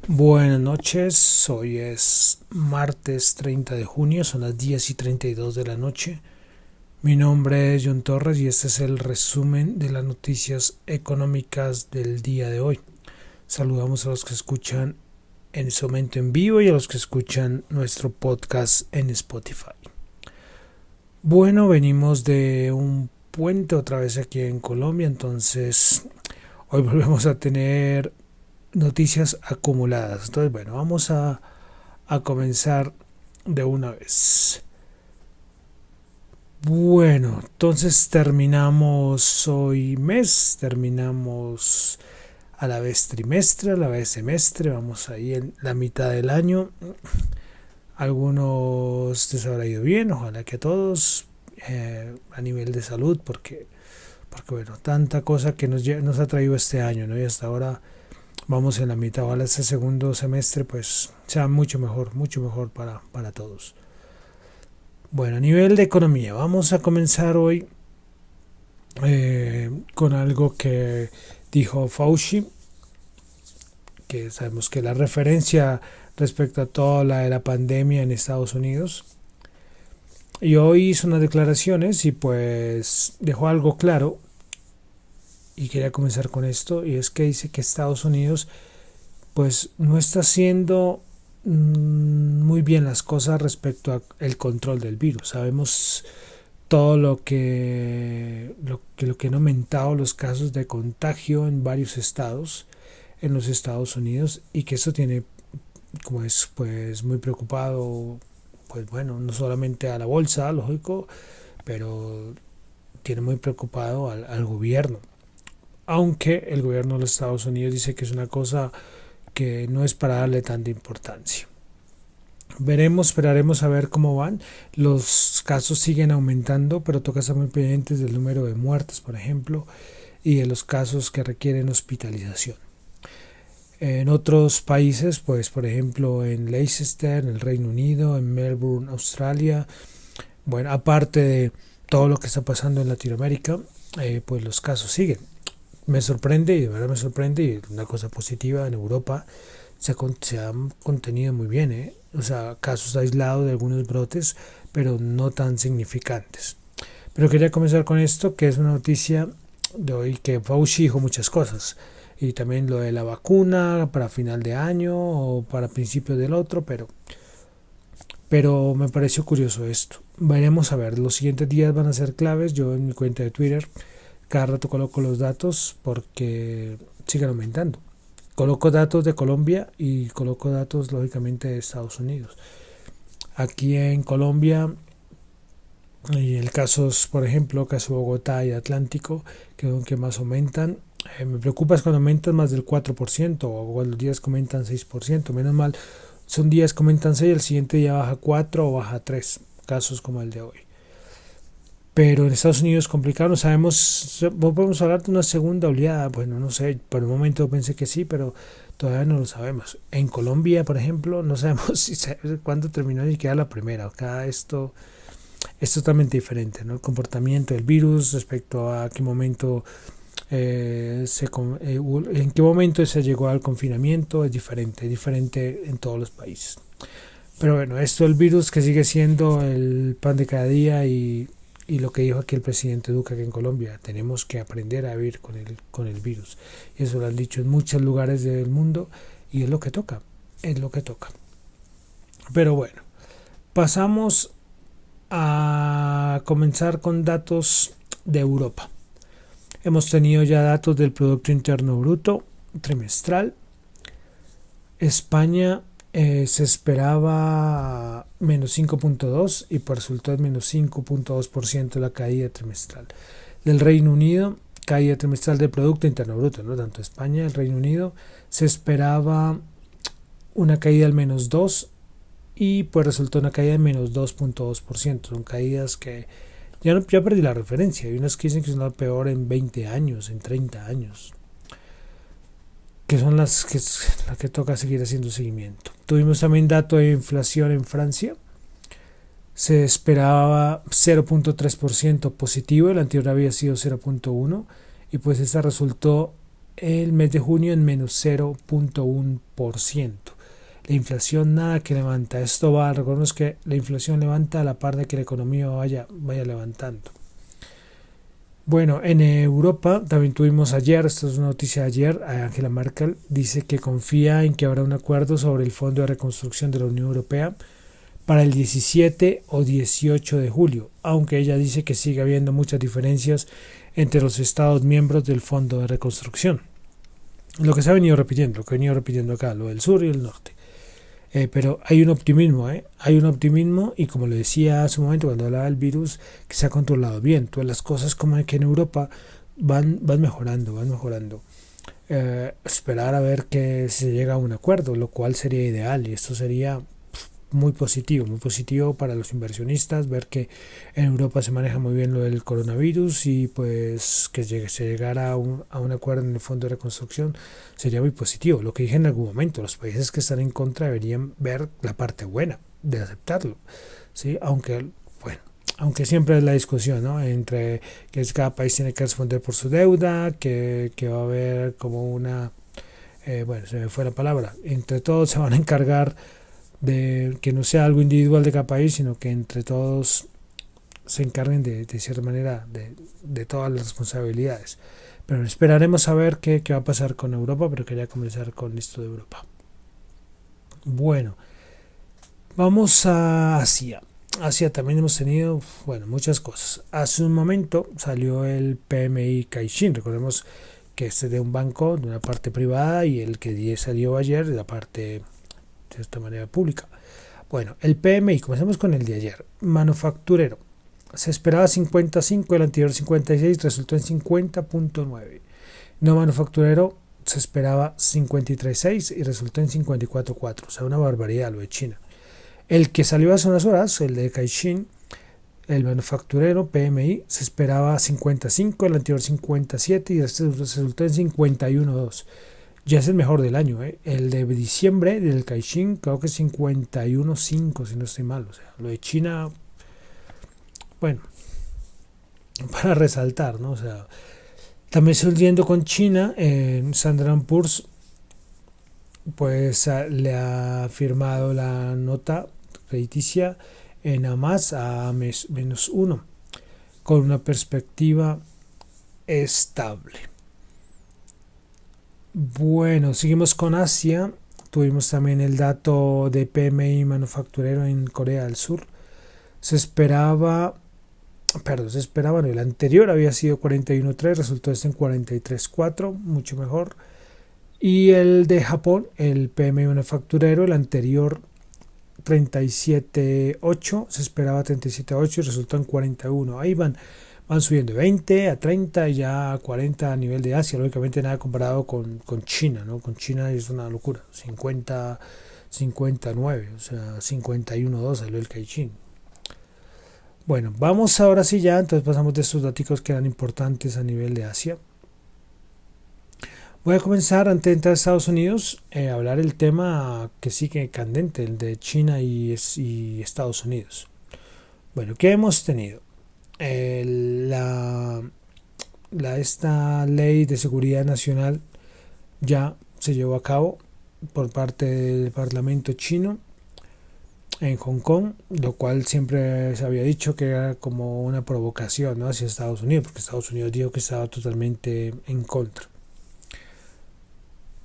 Buenas noches, hoy es martes 30 de junio, son las 10:32 de la noche. Mi nombre es John Torres y este es el resumen de las noticias económicas del día de hoy. Saludamos a los que escuchan en este momento en vivo y a los que escuchan nuestro podcast en Spotify. Bueno, venimos de un puente otra vez aquí en Colombia, entonces hoy volvemos a tener noticias acumuladas. Entonces, bueno, vamos a comenzar de una vez. Bueno, entonces terminamos hoy mes, terminamos a la vez trimestre, a la vez semestre, vamos ahí en la mitad del año. Algunos les habrá ido bien, ojalá que a todos, a nivel de salud, porque bueno, tanta cosa que nos ha traído este año, ¿no? Y hasta ahora vamos en la mitad, ojalá este segundo semestre pues sea mucho mejor para todos. Bueno, a nivel de economía, vamos a comenzar hoy con algo que dijo Fauci, que sabemos que la referencia respecto a toda la pandemia en Estados Unidos. Y hoy hizo unas declaraciones y pues dejó algo claro, y quería comenzar con esto, y es que dice que Estados Unidos pues no está haciendo muy bien las cosas respecto al control del virus. Sabemos todo lo que han aumentado los casos de contagio en varios estados en los Estados Unidos, y que eso tiene, como es pues muy preocupado, pues bueno, no solamente a la bolsa, lógico, pero tiene muy preocupado al gobierno, aunque el gobierno de los Estados Unidos dice que es una cosa que no es para darle tanta importancia. Esperaremos a ver cómo van. Los casos siguen aumentando, pero toca estar muy pendientes del número de muertes, por ejemplo, y de los casos que requieren hospitalización. En otros países, pues por ejemplo en Leicester, en el Reino Unido, en Melbourne, Australia, bueno, aparte de todo lo que está pasando en Latinoamérica, pues los casos siguen. Me sorprende, y de verdad me sorprende, y una cosa positiva, en Europa se han contenido muy bien, o sea, casos aislados de algunos brotes, pero no tan significantes. Pero quería comenzar con esto, que es una noticia de hoy, que Fauci dijo muchas cosas, y también lo de la vacuna para final de año o para principios del otro, pero me pareció curioso esto. Veremos a ver, los siguientes días van a ser claves. Yo en mi cuenta de Twitter cada rato coloco los datos porque siguen aumentando. Coloco datos de Colombia y coloco datos lógicamente de Estados Unidos. Aquí en Colombia, y el caso, por ejemplo, caso Bogotá y Atlántico, que son que más aumentan. Me preocupa es cuando aumentan más del 4%, o cuando los días que aumentan 6%. Menos mal, son días que aumentan 6, el siguiente día baja 4 o baja 3, casos como el de hoy. Pero en Estados Unidos es complicado, no sabemos, podemos hablar de una segunda oleada, bueno, no sé, por un momento pensé que sí, pero todavía no lo sabemos. En Colombia, por ejemplo, no sabemos cuándo terminó ni siquiera la primera. Acá esto es totalmente diferente, ¿no? El comportamiento del virus respecto a qué momento en qué momento se llegó al confinamiento es diferente en todos los países. Pero bueno, esto del virus que sigue siendo el pan de cada día, y lo que dijo aquí el presidente Duque, que en Colombia tenemos que aprender a vivir con el virus. Y eso lo han dicho en muchos lugares del mundo, y es lo que toca, es lo que toca. Pero bueno, pasamos a comenzar con datos de Europa. Hemos tenido ya datos del Producto Interno Bruto trimestral. España se esperaba menos 5.2 y por resultó en menos 5.2% la caída trimestral. Del Reino Unido, caída trimestral del Producto Interno Bruto, ¿no? Tanto España, el Reino Unido, se esperaba una caída al menos 2 y pues resultó una caída de menos 2.2%. Son caídas que ya perdí la referencia. Hay unas que dicen que son la peor en 20 años, en 30 años, que son las que toca seguir haciendo seguimiento. Tuvimos también dato de inflación en Francia. Se esperaba 0.3% positivo, el anterior había sido 0.1, y pues esta resultó el mes de junio en menos 0.1%. La inflación nada que levanta. Esto va, recordemos que la inflación levanta a la par de que la economía vaya levantando. Bueno, en Europa también tuvimos ayer, esto es una noticia de ayer, Angela Merkel dice que confía en que habrá un acuerdo sobre el Fondo de Reconstrucción de la Unión Europea para el 17 o 18 de julio, aunque ella dice que sigue habiendo muchas diferencias entre los Estados miembros del Fondo de Reconstrucción. Lo que se ha venido repitiendo, lo que he venido repitiendo acá, lo del sur y el norte. Pero hay un optimismo, hay un optimismo y como le decía hace un momento cuando hablaba del virus, que se ha controlado bien. Todas las cosas como que en Europa van mejorando. Esperar a ver que se llega a un acuerdo, lo cual sería ideal y esto sería muy positivo para los inversionistas, ver que en Europa se maneja muy bien lo del coronavirus y pues que se llegara a un acuerdo en el Fondo de Reconstrucción sería muy positivo. Lo que dije en algún momento, los países que están en contra deberían ver la parte buena de aceptarlo, ¿sí? Aunque siempre es la discusión, ¿no? Entre que cada país tiene que responder por su deuda, que va a haber como una, se me fue la palabra, entre todos se van a encargar de que no sea algo individual de cada país, sino que entre todos se encarguen de cierta manera de todas las responsabilidades. Pero esperaremos a ver qué va a pasar con Europa, pero quería comenzar con esto de Europa. Bueno, vamos a Asia. Asia también hemos tenido, muchas cosas. Hace un momento salió el PMI Caixin, recordemos que este es de un banco, de una parte privada, y el que salió ayer de la parte de esta manera pública. Bueno, el PMI, comencemos con el de ayer. Manufacturero. Se esperaba 55, el anterior 56, resultó en 50.9. No manufacturero se esperaba 53.6 y resultó en 54.4. O sea, una barbaridad lo de China. El que salió hace unas horas, el de Caixin, el manufacturero PMI, se esperaba 55, el anterior 57 y este resultó en 51.2. Ya es el mejor del año, El de diciembre del Caixin creo que es 51.5 si no estoy mal. O sea, lo de China, para resaltar, ¿no? O sea, también sucediendo con China, Standard & Poor's pues le ha firmado la nota crediticia en A+, a -1, con una perspectiva estable. Bueno, seguimos con Asia. Tuvimos también el dato de PMI manufacturero en Corea del Sur. No, el anterior había sido 41.3, resultó este en 43.4, mucho mejor. Y el de Japón, el PMI manufacturero, el anterior 37.8, se esperaba 37.8 y resultó en 41. Ahí van subiendo de 20 a 30 y ya a 40 a nivel de Asia. Lógicamente nada comparado con China, ¿no? Con China es una locura. 59, o sea, 51.2 salió el Caixin. Bueno, vamos ahora sí ya, entonces pasamos de estos datos que eran importantes a nivel de Asia. Voy a comenzar antes de entrar a Estados Unidos a hablar el tema que sigue candente, el de China y Estados Unidos. Bueno, ¿qué hemos tenido? Esta ley de seguridad nacional ya se llevó a cabo por parte del Parlamento chino en Hong Kong, lo cual siempre se había dicho que era como una provocación, ¿no?, hacia Estados Unidos, porque Estados Unidos dijo que estaba totalmente en contra.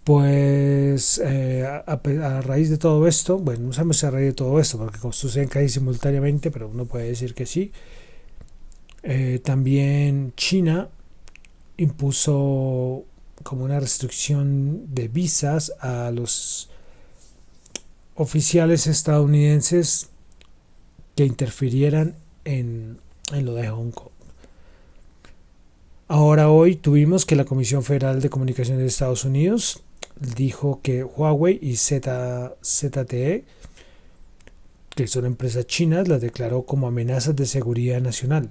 Pues a raíz de todo esto, no sabemos si a raíz de todo esto, porque suceden casi simultáneamente, pero uno puede decir que sí. También China impuso como una restricción de visas a los oficiales estadounidenses que interfirieran en lo de Hong Kong. Ahora hoy tuvimos que la Comisión Federal de Comunicaciones de Estados Unidos dijo que Huawei y ZTE, que son empresas chinas, las declaró como amenazas de seguridad nacional,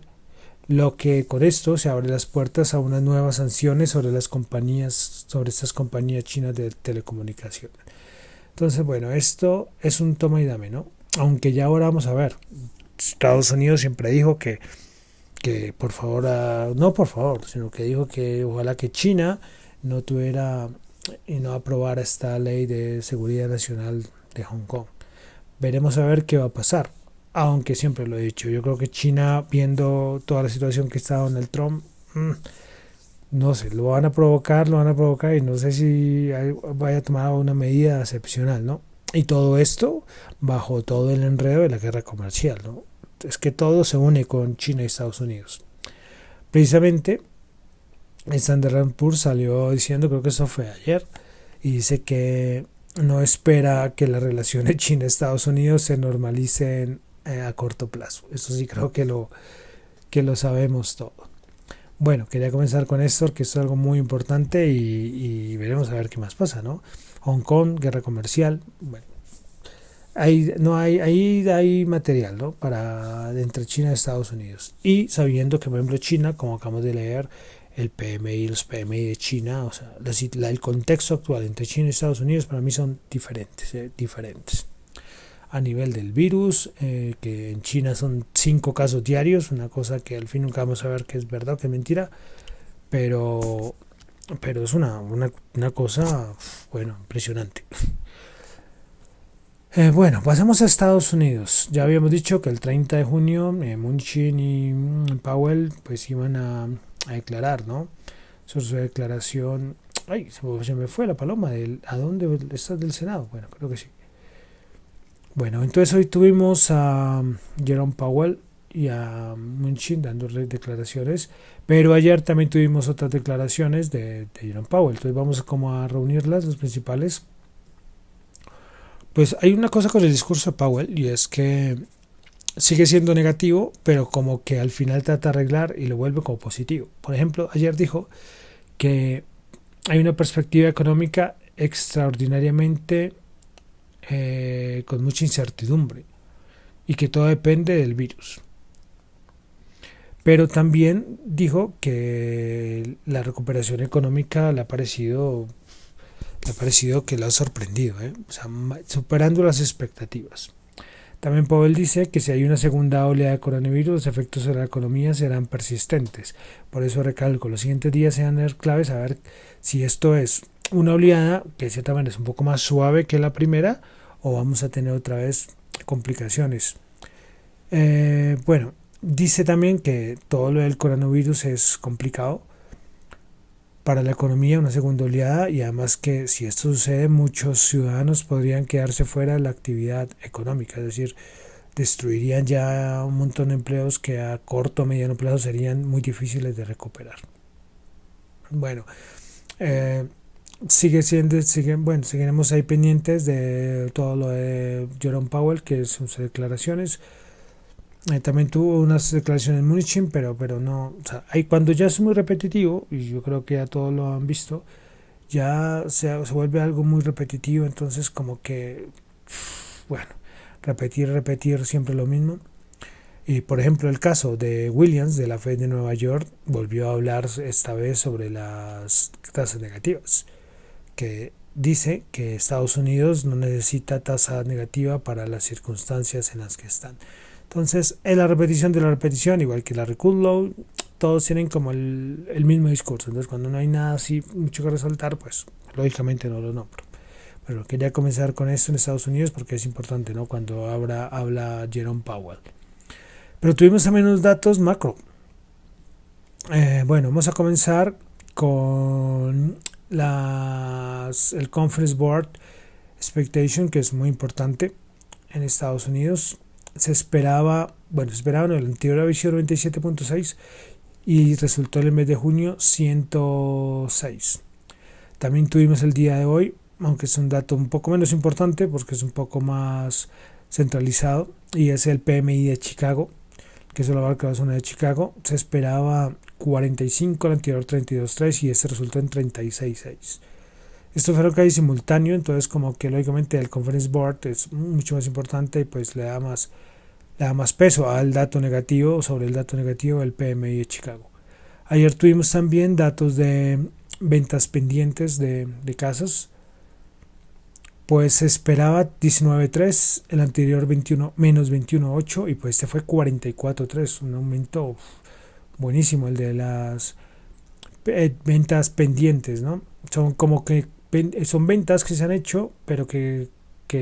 lo que con esto se abre las puertas a unas nuevas sanciones sobre estas compañías chinas de telecomunicación. Entonces, esto es un toma y dame, ¿no? Aunque ya ahora vamos a ver, Estados Unidos siempre dijo que por favor, no por favor, sino que dijo que ojalá que China no tuviera y no aprobara esta ley de seguridad nacional de Hong Kong. Veremos a ver qué va a pasar. Aunque siempre lo he dicho, yo creo que China, viendo toda la situación que está Donald Trump, no sé, lo van a provocar y no sé si vaya a tomar una medida excepcional, ¿no? Y todo esto bajo todo el enredo de la guerra comercial, ¿no? Es que todo se une con China y Estados Unidos. Precisamente, Standard & Poor's salió diciendo, creo que eso fue ayer, y dice que no espera que las relaciones China-Estados Unidos se normalicen a corto plazo. Eso sí creo que lo sabemos todo. Bueno, quería comenzar con esto porque esto es algo muy importante y veremos a ver qué más pasa, ¿no? Hong Kong, guerra comercial, bueno, hay material, ¿no? Para entre China y Estados Unidos. Y sabiendo que, por ejemplo, China, como acabamos de leer, el PMI, los PMI de China, o sea, el contexto actual entre China y Estados Unidos para mí son diferentes. A nivel del virus, que en China son 5 casos diarios, una cosa que al fin nunca vamos a ver que es verdad o que es mentira, pero es una cosa, bueno, impresionante. Bueno, pasamos a Estados Unidos. Ya habíamos dicho que el 30 de junio Mnuchin y Powell pues iban a declarar, ¿no? Sobre su declaración. Ay, se me fue la paloma. ¿A dónde estás del Senado? Bueno, creo que sí. Bueno, entonces hoy tuvimos a Jerome Powell y a Mnuchin dando declaraciones, pero ayer también tuvimos otras declaraciones de Jerome Powell. Entonces vamos como a reunirlas, las principales. Pues hay una cosa con el discurso de Powell y es que sigue siendo negativo, pero como que al final trata de arreglar y lo vuelve como positivo. Por ejemplo, ayer dijo que hay una perspectiva económica extraordinariamente con mucha incertidumbre y que todo depende del virus. Pero también dijo que la recuperación económica le ha parecido que lo ha sorprendido, o sea, superando las expectativas. También Powell dice que si hay una segunda oleada de coronavirus, los efectos sobre la economía serán persistentes. Por eso recalco, los siguientes días serán claves a ver si esto es una oleada que de cierta manera es un poco más suave que la primera o vamos a tener otra vez complicaciones. Bueno, dice también que todo lo del coronavirus es complicado para la economía, una segunda oleada, y además que si esto sucede muchos ciudadanos podrían quedarse fuera de la actividad económica, es decir, destruirían ya un montón de empleos que a corto o mediano plazo serían muy difíciles de recuperar. Bueno, seguiremos ahí pendientes de todo lo de Jerome Powell, que son sus declaraciones. También tuvo unas declaraciones en Mnuchin, pero no, o sea, cuando ya es muy repetitivo, y yo creo que ya todos lo han visto, ya se vuelve algo muy repetitivo, entonces como que, bueno, repetir siempre lo mismo. Y por ejemplo el caso de Williams de la Fed de Nueva York volvió a hablar esta vez sobre las tasas negativas, que dice que Estados Unidos no necesita tasa negativa para las circunstancias en las que están. Entonces, es la repetición de la repetición, igual que la Kudlow, todos tienen como el mismo discurso. Entonces, cuando no hay nada así mucho que resaltar, pues lógicamente no lo nombro. Pero quería comenzar con esto en Estados Unidos porque es importante, ¿no? Cuando habla Jerome Powell. Pero tuvimos también unos datos macro. Bueno, vamos a comenzar con el Conference Board Expectation, que es muy importante en Estados Unidos. Se esperaba en el anterior aviso 97.6 y resultó en el mes de junio 106. También tuvimos el día de hoy, aunque es un dato un poco menos importante porque es un poco más centralizado, y es el PMI de Chicago, que solo abarca la zona de Chicago. Se esperaba 45, el anterior 32.3 y este resultó en 36.6. Esto fue lo que hay simultáneo, entonces como que lógicamente el Conference Board es mucho más importante y pues le da más peso al dato negativo sobre el dato negativo del PMI de Chicago. Ayer tuvimos también datos de ventas pendientes de casas, pues se esperaba 19.3, el anterior menos 21.8 y pues fue 44.3, un aumento buenísimo el de las ventas pendientes, ¿no? Son como que son ventas que se han hecho, pero que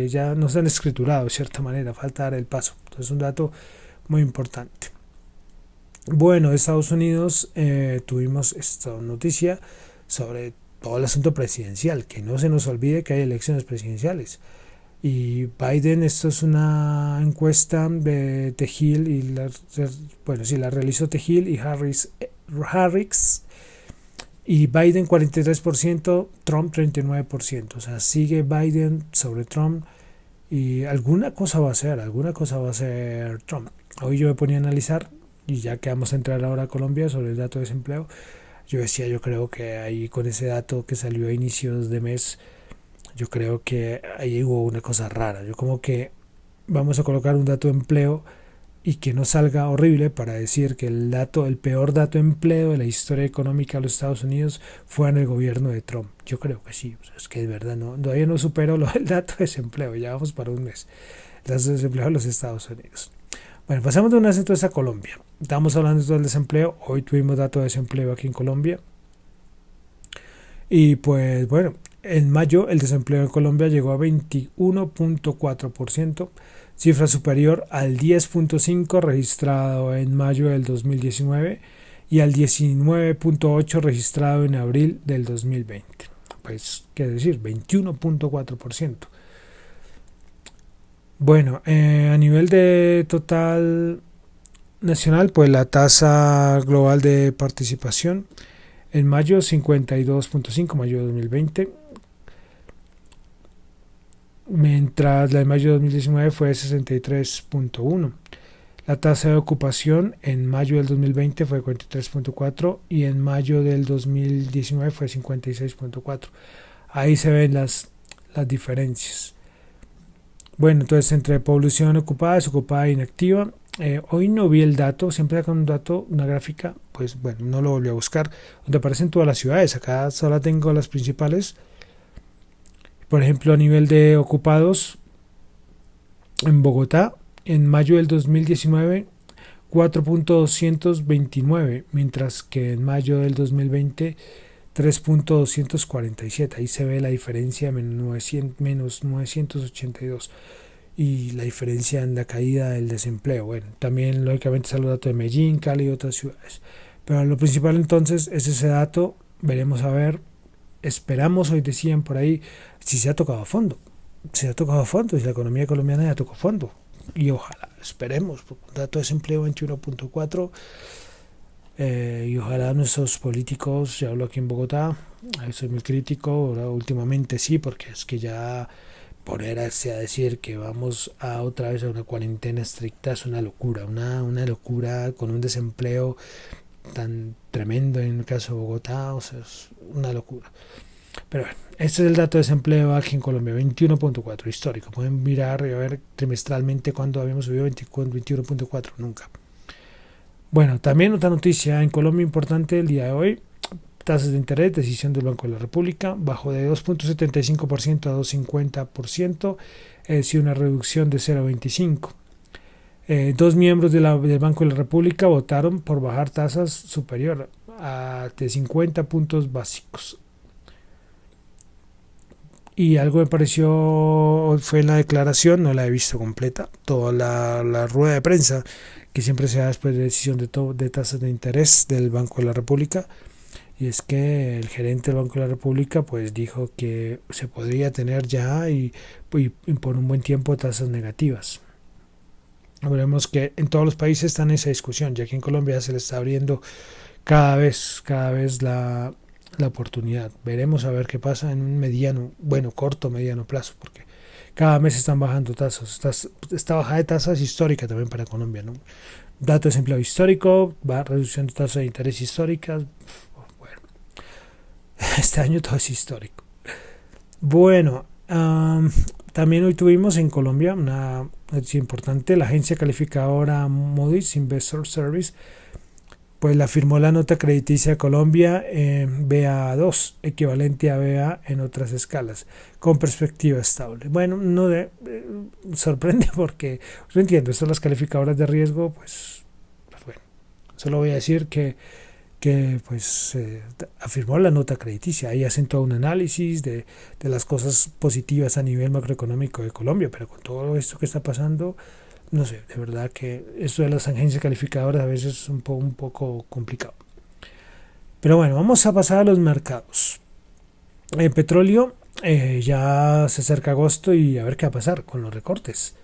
ya no se han escriturado de cierta manera, falta dar el paso. Entonces, un dato muy importante. Bueno, Estados Unidos, tuvimos esta noticia sobre todo el asunto presidencial, que no se nos olvide que hay elecciones presidenciales. Y Biden, esto es una encuesta de The Hill y la realizó The Hill y Harris, y Biden 43%, Trump 39%. O sea, sigue Biden sobre Trump y alguna cosa va a hacer Trump. Hoy yo me ponía a analizar, y ya que vamos a entrar ahora a Colombia, sobre el dato de desempleo. Yo decía, yo creo que ahí con ese dato que salió a inicios de mes, yo creo que ahí hubo una cosa rara. Yo como que vamos a colocar un dato de empleo y que no salga horrible para decir que el peor dato de empleo de la historia económica de los Estados Unidos fue en el gobierno de Trump. Yo creo que sí, o sea, es que de verdad todavía no supero el dato de desempleo, ya vamos para un mes. El dato de desempleo de los Estados Unidos. Bueno, pasamos de una vez entonces a Colombia. Estamos hablando del desempleo, hoy tuvimos dato de desempleo aquí en Colombia. Y pues bueno, en mayo el desempleo en Colombia llegó a 21.4%, cifra superior al 10.5% registrado en mayo del 2019 y al 19.8% registrado en abril del 2020. Pues, ¿qué decir? 21.4%. Bueno, a nivel de total nacional, pues la tasa global de participación en mayo 52.5, mayo de 2020, mientras la de mayo de 2019 fue 63.1. La tasa de ocupación en mayo del 2020 fue 43.4 y en mayo del 2019 fue 56.4. Ahí se ven las diferencias. Bueno, entonces entre población ocupada, desocupada e inactiva. Hoy no vi el dato, siempre sacan un dato, una gráfica, pues bueno, no lo volví a buscar, donde aparecen todas las ciudades. Acá solo tengo las principales. Por ejemplo, a nivel de ocupados, en Bogotá, en mayo del 2019, 4.229, mientras que en mayo del 2020, 3.247. Ahí se ve la diferencia, menos 982. Y la diferencia en la caída del desempleo. Bueno, también lógicamente está el dato de Medellín, Cali y otras ciudades. Pero lo principal entonces es ese dato. Veremos a ver. Esperamos, hoy decían por ahí, si se ha tocado a fondo. Si la economía colombiana ya tocó fondo. Y ojalá, esperemos, un dato de desempleo 21.4. Y ojalá nuestros políticos, ya hablo aquí en Bogotá, soy muy crítico, ahora últimamente sí, porque es que ya ponerse a decir que vamos a otra vez a una cuarentena estricta es una locura, una locura con un desempleo tan tremendo en el caso de Bogotá, o sea, es una locura. Pero bueno, este es el dato de desempleo aquí en Colombia, 21.4, histórico. Pueden mirar y ver trimestralmente cuándo habíamos subido 21.4, nunca. Bueno, también otra noticia en Colombia importante el día de hoy. Tasas de interés, decisión del Banco de la República, bajó de 2.75% a 2.50%, es decir, una reducción de 0.25. Dos miembros del Banco de la República votaron por bajar tasas superior a de 50 puntos básicos. Y algo me pareció, fue en la declaración, no la he visto completa, toda la rueda de prensa que siempre se da después de decisión de tasas de interés del Banco de la República. Y es que el gerente del Banco de la República pues dijo que se podría tener ya y por un buen tiempo tasas negativas. Veremos que en todos los países están en esa discusión, ya que en Colombia se le está abriendo cada vez la oportunidad. Veremos a ver qué pasa en un corto, mediano plazo, porque cada mes están bajando tasas. Esta bajada de tasas es histórica también para Colombia, ¿no? Dato de desempleo histórico, reducción de tasas de interés históricas. Este año todo es histórico. Bueno, también hoy tuvimos en Colombia una noticia importante. La agencia calificadora Moody's Investor Service pues la firmó la nota crediticia de Colombia en BA2, equivalente a BA en otras escalas, con perspectiva estable. Bueno, no sorprende porque yo entiendo, estas son las calificadoras de riesgo, pues bueno, solo voy a decir que que pues afirmó la nota crediticia. Ahí hacen todo un análisis de las cosas positivas a nivel macroeconómico de Colombia, pero con todo esto que está pasando, no sé, de verdad que esto de las agencias calificadoras a veces es un poco complicado. Pero bueno, vamos a pasar a los mercados. El petróleo, ya se acerca agosto y a ver qué va a pasar con los recortes.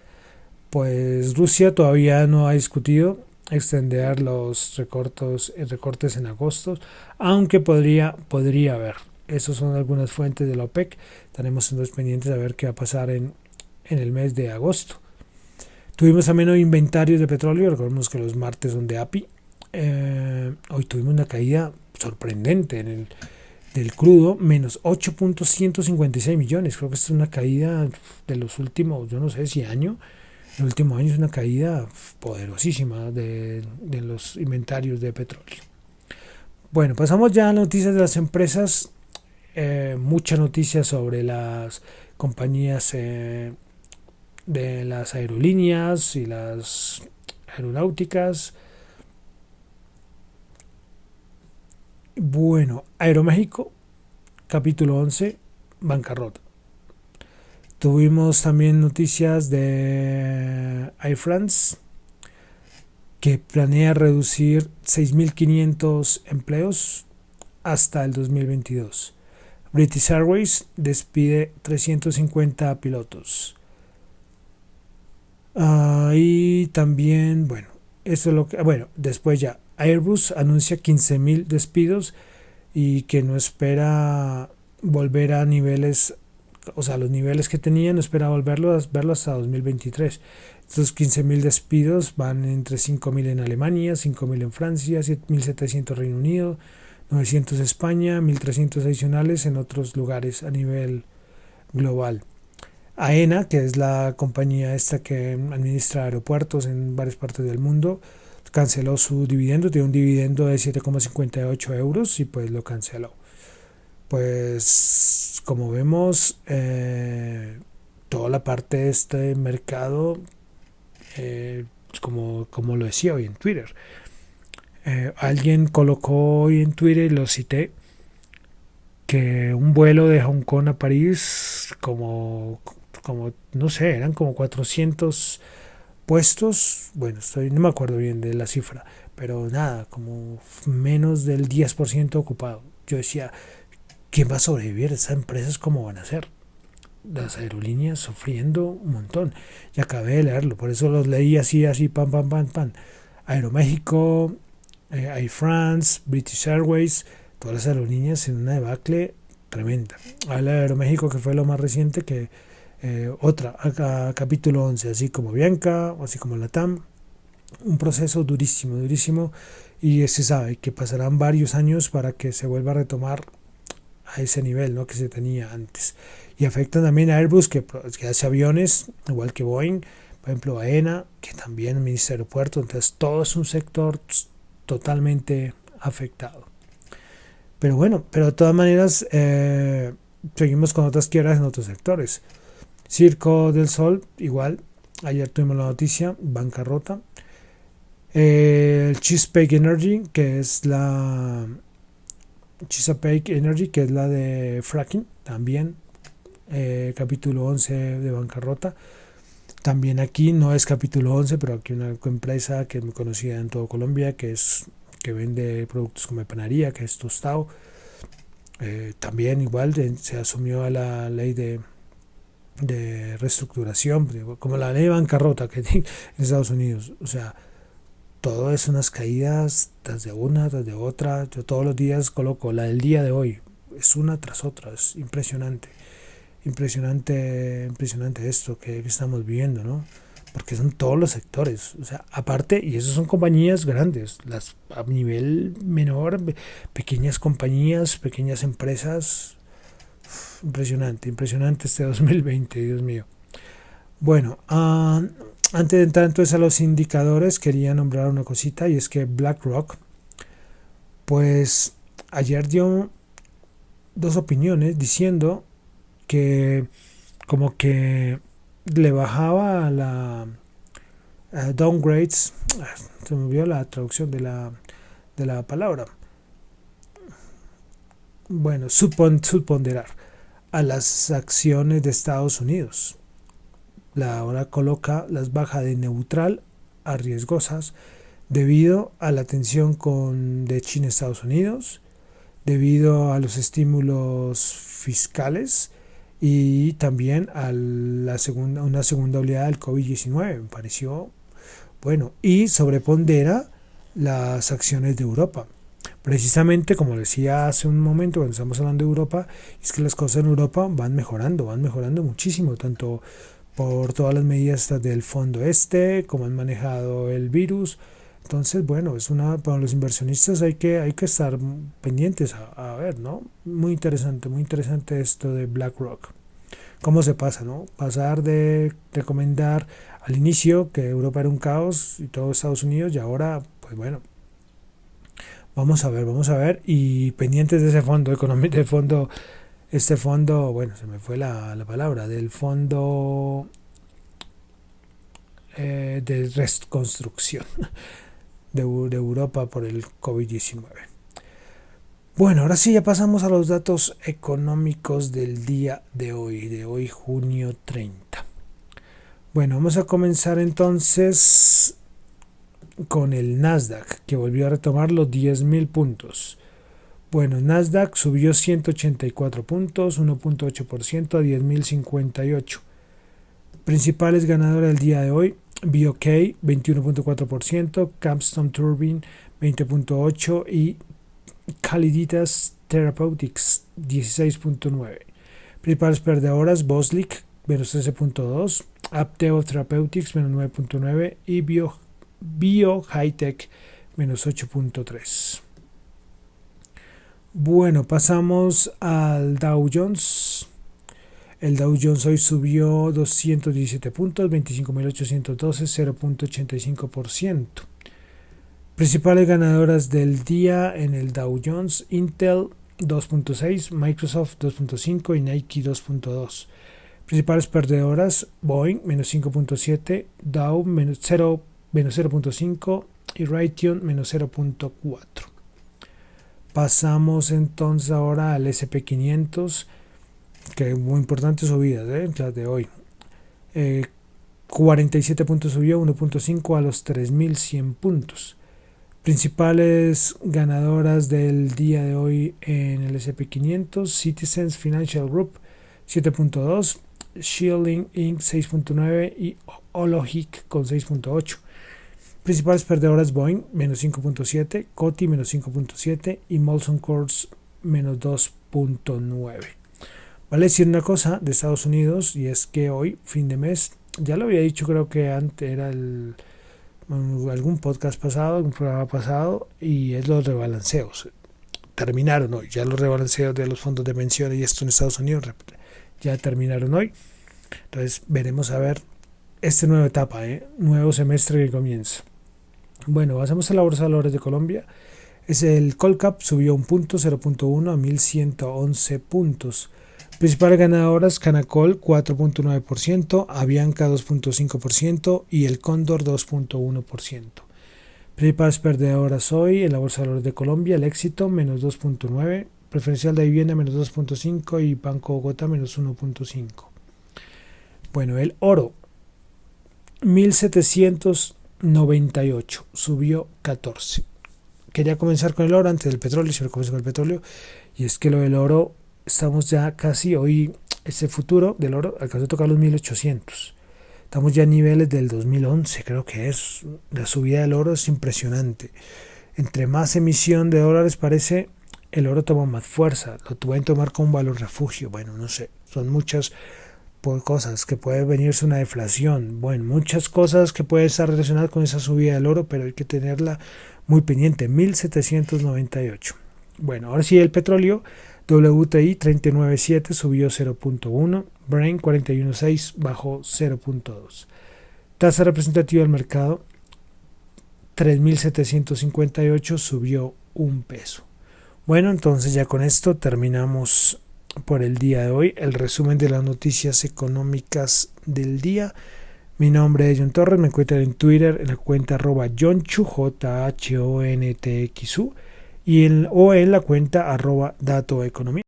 Pues Rusia todavía no ha discutido extender los recortes en agosto, aunque podría haber. Esas son algunas fuentes de la OPEC. Estaremos pendientes a ver qué va a pasar en el mes de agosto. Tuvimos también hoy inventarios de petróleo. Recordemos que los martes son de API. Hoy tuvimos una caída sorprendente del crudo, menos 8.156 millones. Creo que esta es una caída de los últimos, yo no sé si año. El último año es una caída poderosísima de los inventarios de petróleo. Bueno, pasamos ya a noticias de las empresas. Muchas noticias sobre las compañías de las aerolíneas y las aeronáuticas. Bueno, Aeroméxico, capítulo 11, bancarrota. Tuvimos también noticias de Air France, que planea reducir 6.500 empleos hasta el 2022. British Airways despide 350 pilotos. Y también, bueno, eso es lo que, bueno, después ya Airbus anuncia 15.000 despidos y que no espera volver a niveles, o sea, los niveles que tenía, no espera verlo hasta 2023. Estos 15.000 despidos van entre 5.000 en Alemania, 5.000 en Francia, 7.700 Reino Unido, 900 España, 1.300 adicionales en otros lugares a nivel global. AENA, que es la compañía esta que administra aeropuertos en varias partes del mundo, canceló su dividendo, tiene un dividendo de 7,58 euros y pues lo canceló. Pues como vemos, toda la parte de este mercado, como lo decía hoy en Twitter, alguien colocó hoy en Twitter, y lo cité, que un vuelo de Hong Kong a París, como no sé, eran como 400 puestos. Bueno, no me acuerdo bien de la cifra, pero nada, como menos del 10% ocupado. Yo decía, ¿quién va a sobrevivir? ¿Esas empresas cómo van a ser? Las aerolíneas sufriendo un montón. Y acabé de leerlo, por eso los leí así, pam, pam, pam, pam. Aeroméxico, Air France, British Airways, todas las aerolíneas en una debacle tremenda. Habla de Aeroméxico, que fue lo más reciente, que otra, acá, capítulo 11, así como Bianca, así como Latam. Un proceso durísimo, durísimo, y se sabe que pasarán varios años para que se vuelva a retomar a ese nivel, ¿no?, que se tenía antes. Y afecta también a Airbus, que hace aviones, igual que Boeing, por ejemplo AENA, que también administra aeropuertos. Entonces todo es un sector totalmente afectado. Pero bueno, pero de todas maneras, seguimos con otras quiebras en otros sectores. Circo del Sol, igual, ayer tuvimos la noticia, bancarrota. El Chesapeake Energy, que es la de fracking, también, capítulo 11 de bancarrota. También aquí no es capítulo 11, pero aquí una empresa que es muy conocida en todo Colombia, que vende productos como panadería, que es Tostado. También igual se asumió a la ley de reestructuración, como la ley de bancarrota que tiene en Estados Unidos. O sea, todo es unas caídas tras de una, tras de otra. Yo todos los días coloco la del día de hoy, es una tras otra. Es impresionante esto que estamos viviendo, ¿no? Porque son todos los sectores, o sea, aparte, y esas son compañías grandes, las a nivel menor, pequeñas compañías, pequeñas empresas. Impresionante este 2020, Dios mío. Bueno, antes de entrar entonces a los indicadores, quería nombrar una cosita, y es que BlackRock, pues ayer dio dos opiniones diciendo que como que le bajaba la downgrades, se me olvidó la traducción de la palabra, bueno, subponderar a las acciones de Estados Unidos. La hora coloca las baja de neutral a riesgosas debido a la tensión de China y Estados Unidos, debido a los estímulos fiscales y también a una segunda oleada del COVID-19, me pareció bueno, y sobrepondera las acciones de Europa. Precisamente como decía hace un momento cuando estamos hablando de Europa, es que las cosas en Europa van mejorando muchísimo, tanto por todas las medidas del fondo como han manejado el virus. Entonces, bueno, para los inversionistas hay que estar pendientes a ver, ¿no? Muy interesante esto de BlackRock. ¿Cómo se pasa, no? Pasar de recomendar al inicio que Europa era un caos y todo Estados Unidos, y ahora, pues bueno, vamos a ver, y pendientes de ese fondo económico, este fondo, bueno, se me fue la palabra, del fondo de reconstrucción de Europa por el COVID-19. Bueno, ahora sí ya pasamos a los datos económicos del día de hoy junio 30. Bueno, vamos a comenzar entonces con el Nasdaq, que volvió a retomar los 10.000 puntos. Bueno, Nasdaq subió 184 puntos, 1.8% a 10.058. Principales ganadores del día de hoy: BOK 21.4%, Capstone Turbine 20.8% y Calliditas Therapeutics 16.9%. Principales perdedoras: Boslic menos 13.2%, Apteo Therapeutics menos 9.9% y Bio Hightech menos 8.3%. Bueno, pasamos al Dow Jones. El Dow Jones hoy subió 217 puntos, 25.812, 0.85%. Principales ganadoras del día en el Dow Jones: Intel 2.6%, Microsoft 2.5% y Nike 2.2%. Principales perdedoras: Boeing menos 5.7%, Dow menos 0.5% y Raytheon menos 0.4%. Pasamos entonces ahora al SP500, que muy importante subidas, las de hoy. 47 puntos subió, 1.5 a los 3.100 puntos. Principales ganadoras del día de hoy en el SP500: Citizens Financial Group 7.2%, Shielding Inc. 6.9% y Hologic con 6.8%. Principales perdedoras: Boeing menos 5.7%, Coty menos 5.7% y Molson Coors menos 2.9%. Vale decir una cosa de Estados Unidos, y es que hoy, fin de mes, ya lo había dicho, creo que antes era algún podcast pasado, algún programa pasado, y es los rebalanceos. Terminaron hoy, ya los rebalanceos de los fondos de pensiones y esto en Estados Unidos ya terminaron hoy. Entonces veremos a ver esta nueva etapa, nuevo semestre que comienza. Bueno, pasamos a la Bolsa de Valores de Colombia. El Colcap subió un punto, 0.1 a 1.111 puntos. Principales ganadoras: Canacol 4.9%, Avianca 2.5% y el Cóndor 2.1%. Principales perdedoras hoy en la Bolsa de Valores de Colombia: el Éxito menos 2.9%, Preferencial de Vivienda menos 2.5% y Banco Bogotá menos 1.5%. Bueno, el oro 1.798, subió 14%. Quería comenzar con el oro antes del petróleo, siempre comienzo con el petróleo, y es que lo del oro, estamos ya casi hoy, ese futuro del oro alcanzó a tocar los 1.800. Estamos ya a niveles del 2011, creo que es. La subida del oro es impresionante. Entre más emisión de dólares parece, el oro toma más fuerza, lo pueden tomar como un valor refugio. Bueno, no sé, son muchas cosas que puede venirse una deflación, bueno, muchas cosas que pueden estar relacionadas con esa subida del oro, pero hay que tenerla muy pendiente. 1.798. Bueno, ahora sí el petróleo. WTI 39.7 subió 0.1, Brent 41.6 bajó 0.2. Tasa representativa del mercado 3.758 subió 1 peso. Bueno, entonces ya con esto terminamos por el día de hoy el resumen de las noticias económicas del día. Mi nombre es John Torres, me encuentran en Twitter en la cuenta @JohnChu, JHONTXU, o en la cuenta @datoeconomía.